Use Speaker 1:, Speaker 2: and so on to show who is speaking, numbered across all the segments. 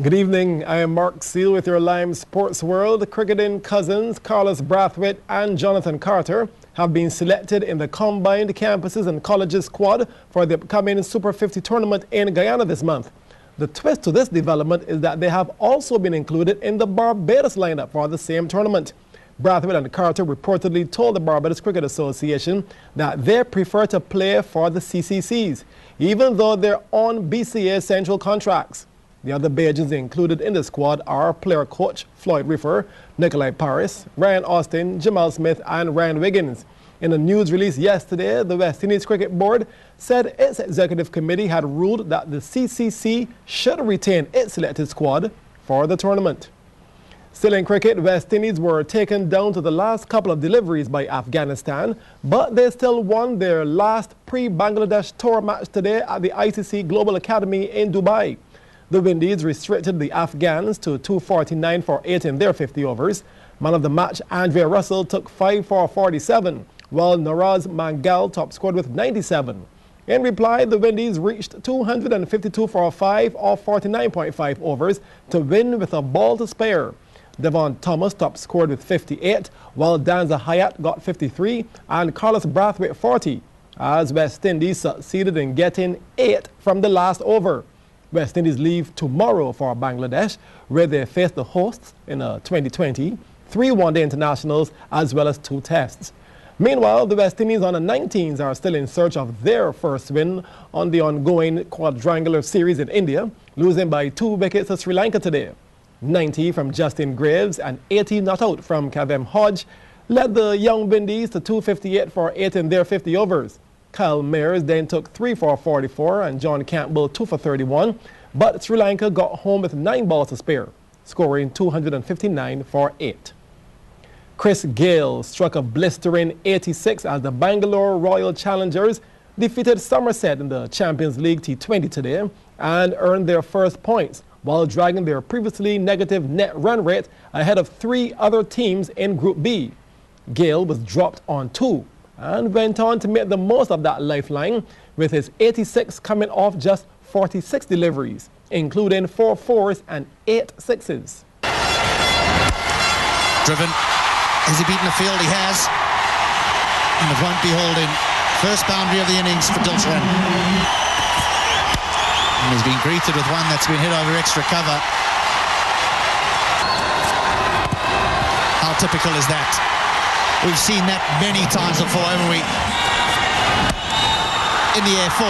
Speaker 1: Good evening, I am Mark Seal with your Lime Sports World. Cricketing cousins Carlos Brathwaite and Jonathan Carter have been selected in the combined campuses and colleges squad for the upcoming Super 50 tournament in Guyana this month. The twist to this development is that they have also been included in the Barbados lineup for the same tournament. Brathwaite and Carter reportedly told the Barbados Cricket Association that they prefer to play for the CCCs, even though they're on BCA Central contracts. The other Bajans included in the squad are player coach Floyd Riffer, Nikolai Paris, Ryan Austin, Jamal Smith and Ryan Wiggins. In a news release yesterday, the West Indies Cricket Board said its executive committee had ruled that the CCC should retain its selected squad for the tournament. Still in cricket, West Indies were taken down to the last couple of deliveries by Afghanistan, but they still won their last pre-Bangladesh tour match today at the ICC Global Academy in Dubai. The Windies restricted the Afghans to 249 for 8 in their 50 overs. Man of the match Andre Russell took 5 for 47, while Naraz Mangal top scored with 97. In reply, the Windies reached 252 for 5 off 49.5 overs to win with a ball to spare. Devon Thomas top scored with 58, while Danza Hayat got 53 and Carlos Brathwaite 40, as West Indies succeeded in getting 8 from the last over. West Indies leave tomorrow for Bangladesh, where they face the hosts in a 2020, 3 one-day internationals as well as 2 tests. Meanwhile, the West Indies under-19s are still in search of their first win on the ongoing quadrangular series in India, losing by 2 wickets to Sri Lanka today. 90 from Justin Graves and 80 not out from Kavem Hodge led the young Windies to 258 for 8 in their 50 overs. Kyle Mayers then took 3 for 44 and John Campbell 2 for 31, but Sri Lanka got home with 9 balls to spare, scoring 259 for 8. Chris Gayle struck a blistering 86 as the Bangalore Royal Challengers defeated Somerset in the Champions League T20 today and earned their first points while dragging their previously negative net run rate ahead of 3 other teams in Group B. Gayle was dropped on 2 and went on to make the most of that lifeline, with his 86 coming off just 46 deliveries, including 4 fours and 8 sixes.
Speaker 2: Driven. Has he beaten the field? He has. And it won't be holding. First boundary of the innings for Dilshan. And he's been greeted with one that's been hit over extra cover. How typical is that? We've seen that many times before, haven't we? In the air 4.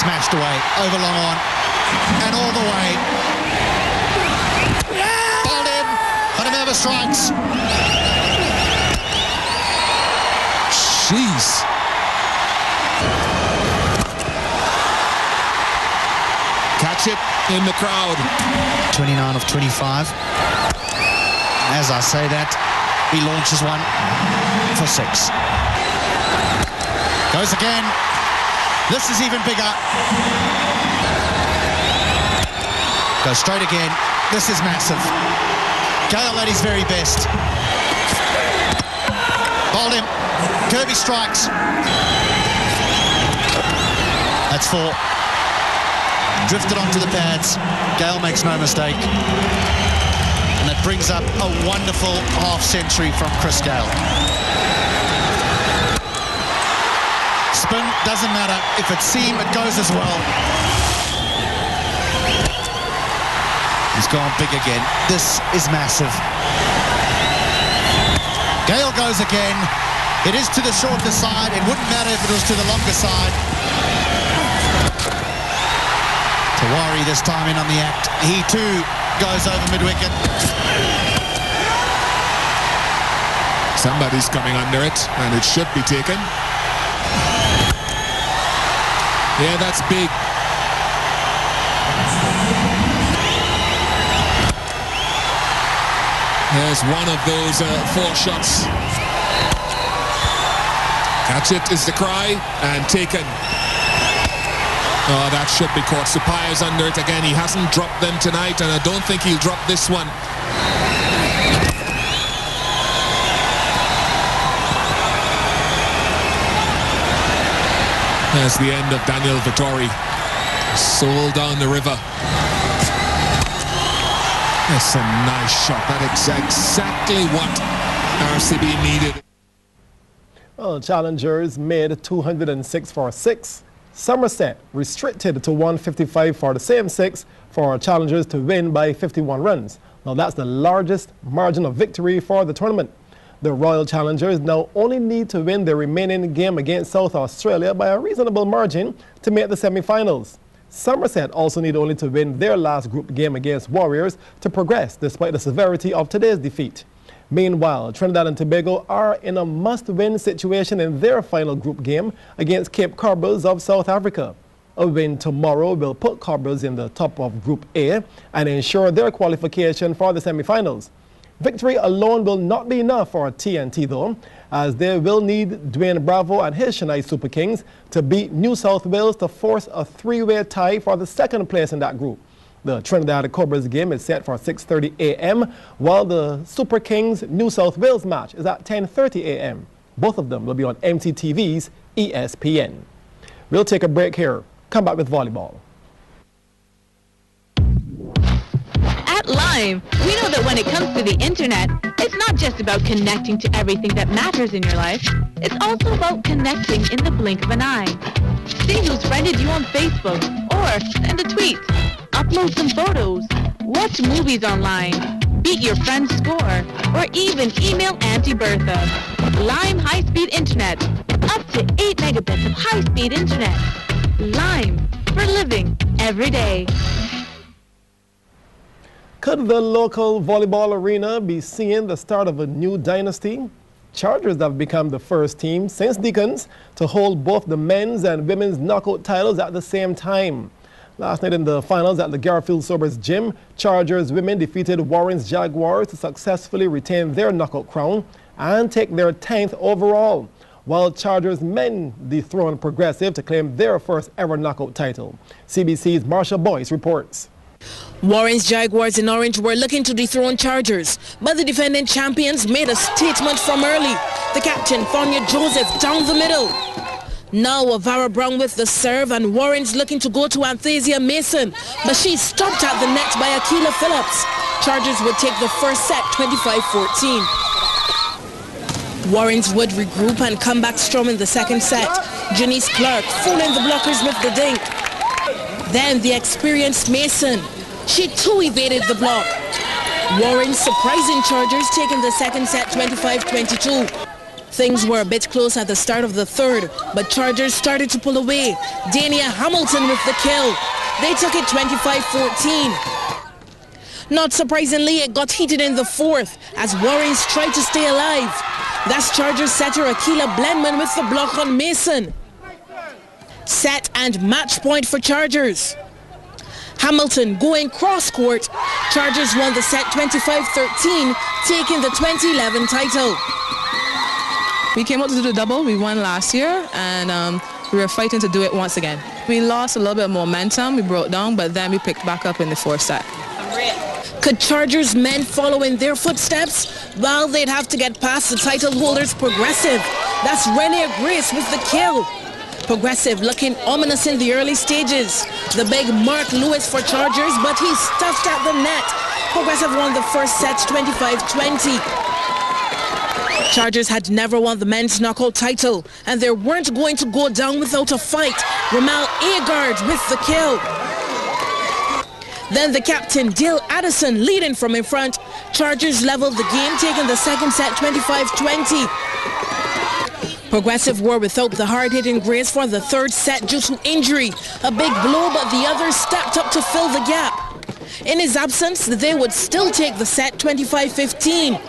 Speaker 2: Smashed away, over long on, and all the way. Bowled in, but Minerva strikes.
Speaker 3: Jeez. Catch it in the crowd.
Speaker 2: 29 of 25. As I say that, he launches one for 6. Goes again. This is even bigger. Goes straight again. This is massive. Gayle at his very best. Bowled him. Kirby strikes. That's 4. Drifted onto the pads. Gayle makes no mistake. And that brings up a wonderful half-century from Chris Gayle. Spin doesn't matter. If it's seam, it goes as well. He's gone big again. This is massive. Gayle goes again. It is to the shorter side. It wouldn't matter if it was to the longer side. Tawari this time in on the act. He too goes over mid-wicket.
Speaker 3: Somebody's coming under it, and it should be taken. Yeah, that's big. There's one of those 4 shots. Catch it is the cry, and taken. Oh, that should be caught. Supaya's under it again. He hasn't dropped them tonight, and I don't think he'll drop this one. That's the end of Daniel Vittori. Soul down the river. That's a nice shot. That is exactly what RCB needed.
Speaker 1: Well, challengers made 206 for 6. Somerset restricted to 155 for the same 6 for challengers to win by 51 runs. Now that's the largest margin of victory for the tournament. The Royal Challengers now only need to win their remaining game against South Australia by a reasonable margin to make the semi-finals. Somerset also need only to win their last group game against Warriors to progress despite the severity of today's defeat. Meanwhile, Trinidad and Tobago are in a must-win situation in their final group game against Cape Corbels of South Africa. A win tomorrow will put Corbels in the top of Group A and ensure their qualification for the semi-finals. Victory alone will not be enough for TNT though, as they will need Dwayne Bravo and his Chennai Super Kings to beat New South Wales to force a three-way tie for the second place in that group. The Trinidad Cobras game is set for 6:30 a.m., while the Super Kings New South Wales match is at 10:30 a.m. Both of them will be on MTTV's ESPN. We'll take a break here. Come back with volleyball.
Speaker 4: At Lime, we know that when it comes to the internet, it's not just about connecting to everything that matters in your life. It's also about connecting in the blink of an eye. See who's friended you on Facebook, or send a tweet, upload some photos, watch movies online, beat your friend's score, or even email Auntie Bertha. Lime high-speed internet, up to 8 megabits of high-speed internet. Lime, for living every day.
Speaker 1: Could the local volleyball arena be seeing the start of a new dynasty? Chargers have become the first team since Deacons to hold both the men's and women's knockout titles at the same time. Last night in the finals at the Garfield Sobers Gym, Chargers women defeated Warren's Jaguars to successfully retain their knockout crown and take their 10th overall, while Chargers men dethroned Progressive to claim their first ever knockout title. CBC's Marsha Boyce reports.
Speaker 5: Warren's Jaguars in orange were looking to dethrone Chargers, but the defending champions made a statement from early. The captain, Thonya Joseph, down the middle. Now Avara Brown with the serve, and Warren's looking to go to Anthesia Mason, but she's stopped at the net by Akila Phillips. Chargers would take the first set 25-14. Warren's would regroup and come back strong in the second set. Janice Clark fooling the blockers with the dink. Then the experienced Mason. She too evaded the block. Warren surprising Chargers, taking the second set 25-22. Things were a bit close at the start of the third, but Chargers started to pull away. Dania Hamilton with the kill. They took it 25-14. Not surprisingly, it got heated in the fourth as Warrens tried to stay alive. That's Chargers setter Akila Blenman with the block on Mason. Set and match point for Chargers. Hamilton going cross-court. Chargers won the set 25-13, taking the 2011 title.
Speaker 6: We came out to do the double. We won last year, and we were fighting to do it once again. We lost a little bit of momentum. We broke down, but then we picked back up in the fourth set.
Speaker 5: Could Chargers men follow in their footsteps? Well, they'd have to get past the title holders Progressive. That's Renee Grace with the kill. Progressive looking ominous in the early stages. The big Mark Lewis for Chargers, but he's stuffed at the net. Progressive won the first set 25-20. Chargers had never won the men's knockout title, and they weren't going to go down without a fight. Ramal Agard with the kill. Then the captain, Dale Addison, leading from in front. Chargers leveled the game, taking the second set 25-20. Progressive were without the hard-hitting Grace for the third set due to injury. A big blow, but the others stepped up to fill the gap. In his absence, they would still take the set 25-15.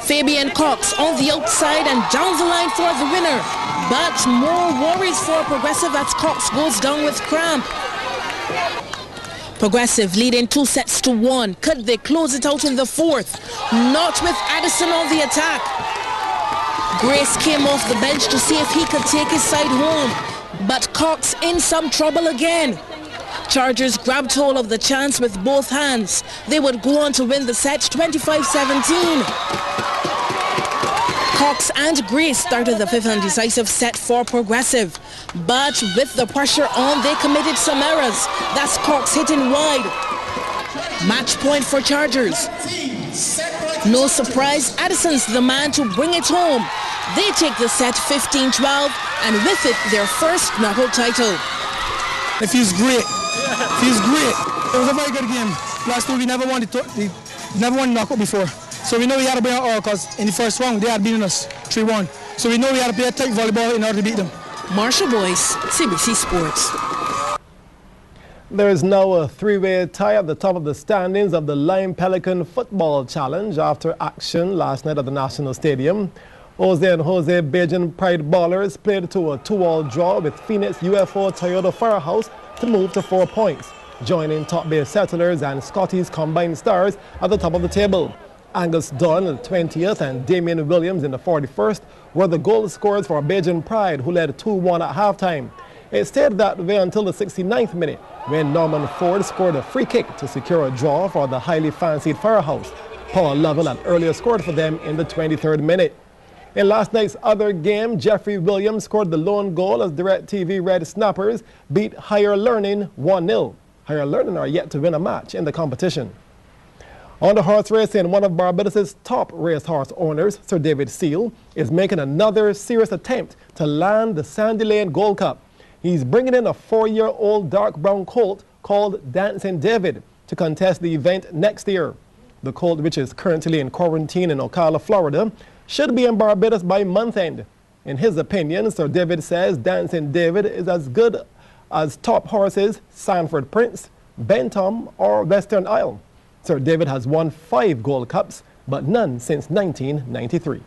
Speaker 5: Fabian Cox on the outside and down the line for the winner. But more worries for Progressive as Cox goes down with cramp. Progressive leading 2-1. Could they close it out in the fourth? Not with Addison on the attack. Grace came off the bench to see if he could take his side home, but Cox in some trouble again. Chargers grabbed hold of the chance with both hands. They would go on to win the set 25-17. Cox and Grace started the fifth and decisive set for Progressive. But with the pressure on, they committed some errors. That's Cox hitting wide. Match point for Chargers. No surprise, Addison's the man to bring it home. They take the set 15-12 and with it their first knockout title.
Speaker 7: It feels great. It feels great. It was a very good game. Last week we never won the knockout before. So we know we had to bring our all because in the first round they had beaten us 3-1. So we know we had to play a tight volleyball in order to beat them.
Speaker 5: Marsha Boyce, CBC Sports.
Speaker 1: There is now a three-way tie at the top of the standings of the Lime Pelican Football Challenge after action last night at the National Stadium. Jose and Jose Bajan Pride Ballers played to a 2-all draw with Phoenix UFO Toyota Firehouse to move to 4 points, joining Top Bay Settlers and Scotty's Combined Stars at the top of the table. Angus Dunn in the 20th and Damian Williams in the 41st were the goal scorers for Bajan Pride, who led 2-1 at halftime. It stayed that way until the 69th minute, when Norman Ford scored a free kick to secure a draw for the highly fancied Firehouse. Paul Lovell had earlier scored for them in the 23rd minute. In last night's other game, Jeffrey Williams scored the lone goal as DirecTV Red Snappers beat Higher Learning 1-0. Higher Learning are yet to win a match in the competition. On the horse racing, one of Barbados' top racehorse owners, Sir David Seal, is making another serious attempt to land the Sandy Lane Gold Cup. He's bringing in a 4-year-old dark brown colt called Dancing David to contest the event next year. The colt, which is currently in quarantine in Ocala, Florida, should be in Barbados by month end. In his opinion, Sir David says Dancing David is as good as top horses Sanford Prince, Bentham or Western Isle. Sir David has won 5 Gold Cups, but none since 1993.